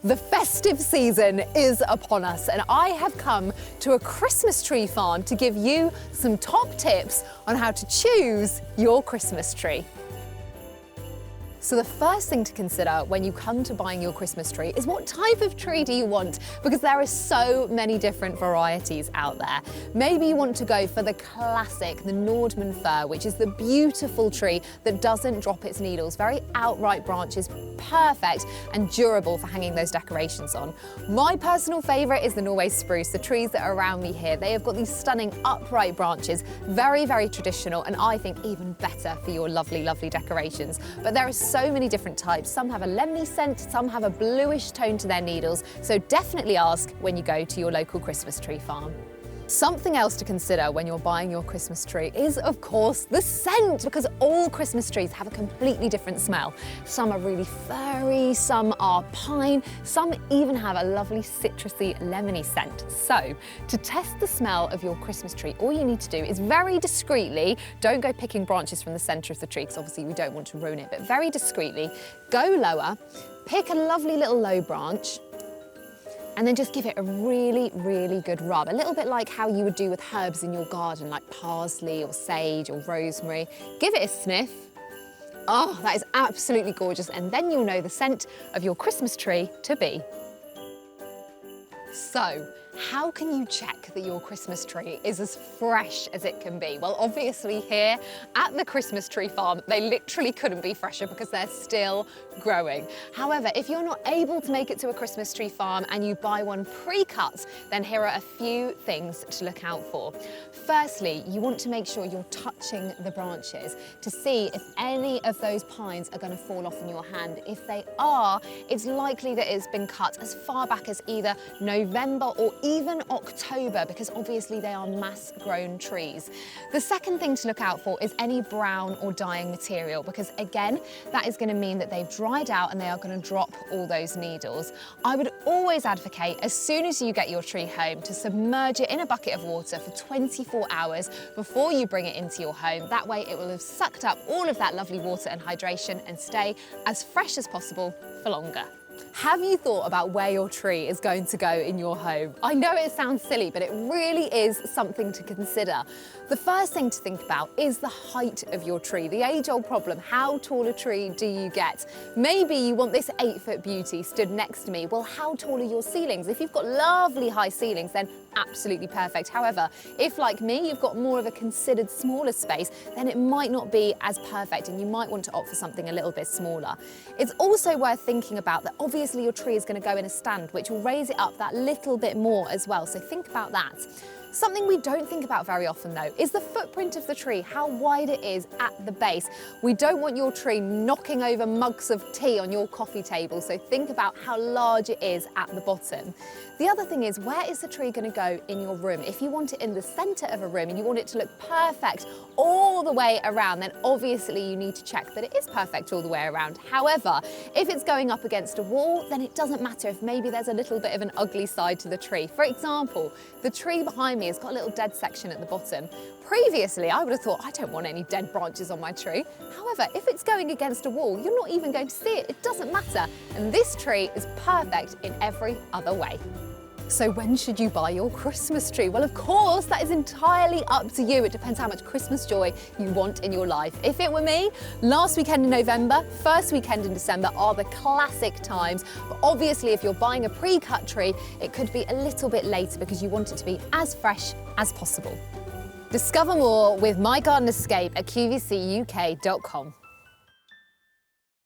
The festive season is upon us, and I have come to a Christmas tree farm to give you some top tips on how to choose your Christmas tree. So the first thing to consider when you come to buying your Christmas tree is what type of tree do you want? Because there are so many different varieties out there. Maybe you want to go for the classic, the Nordmann fir, which is the beautiful tree that doesn't drop its needles, very outright branches, perfect and durable for hanging those decorations on. My personal favourite is the Norway spruce, the trees that are around me here. They have got these stunning upright branches, very, very traditional, and I think even better for your lovely, lovely decorations. But there are so many different types. Some have a lemony scent, some have a bluish tone to their needles, so definitely ask when you go to your local Christmas tree farm. Something else to consider when you're buying your Christmas tree is, of course, the scent, because all Christmas trees have a completely different smell. Some are really furry, some are pine, some even have a lovely citrusy lemony scent. So, to test the smell of your Christmas tree, all you need to do is very discreetly, don't go picking branches from the centre of the tree, because obviously we don't want to ruin it, but very discreetly, go lower, pick a lovely little low branch, and then just give it a really, really good rub. A little bit like how you would do with herbs in your garden, like parsley or sage or rosemary. Give it a sniff. Oh, that is absolutely gorgeous. And then you'll know the scent of your Christmas tree to be. So, how can you check that your Christmas tree is as fresh as it can be? Well, obviously here at the Christmas tree farm, they literally couldn't be fresher because they're still growing. However, if you're not able to make it to a Christmas tree farm and you buy one pre-cut, then here are a few things to look out for. Firstly, you want to make sure you're touching the branches to see if any of those pines are going to fall off in your hand. If they are, it's likely that it's been cut as far back as either November or even October, because obviously they are mass-grown trees. The second thing to look out for is any brown or dying material, because again, that is going to mean that they've dried out and they are going to drop all those needles. I would always advocate, as soon as you get your tree home, to submerge it in a bucket of water for 24 hours before you bring it into your home. That way it will have sucked up all of that lovely water and hydration and stay as fresh as possible for longer. Have you thought about where your tree is going to go in your home? I know it sounds silly, but it really is something to consider. The first thing to think about is the height of your tree, the age-old problem. How tall a tree do you get? Maybe you want this 8-foot beauty stood next to me. Well, how tall are your ceilings? If you've got lovely high ceilings, then absolutely perfect. However, if like me, you've got more of a considered smaller space, then it might not be as perfect and you might want to opt for something a little bit smaller. It's also worth thinking about that obviously your tree is going to go in a stand, which will raise it up that little bit more as well. So think about that. Something we don't think about very often though is the footprint of the tree, how wide it is at the base. We don't want your tree knocking over mugs of tea on your coffee table, so think about how large it is at the bottom. The other thing is, where is the tree going to go in your room? If you want it in the centre of a room and you want it to look perfect all the way around, then obviously you need to check that it is perfect all the way around. However, if it's going up against a wall, then it doesn't matter if maybe there's a little bit of an ugly side to the tree. For example, the tree behind me has got a little dead section at the bottom. Previously, I would have thought, I don't want any dead branches on my tree. However, if it's going against a wall, you're not even going to see it. It doesn't matter. And this tree is perfect in every other way. So when should you buy your Christmas tree? Well, of course, that is entirely up to you. It depends how much Christmas joy you want in your life. If it were me, last weekend in November, first weekend in December are the classic times. But obviously, if you're buying a pre-cut tree, it could be a little bit later because you want it to be as fresh as possible. Discover more with My Garden Escape at QVCUK.com.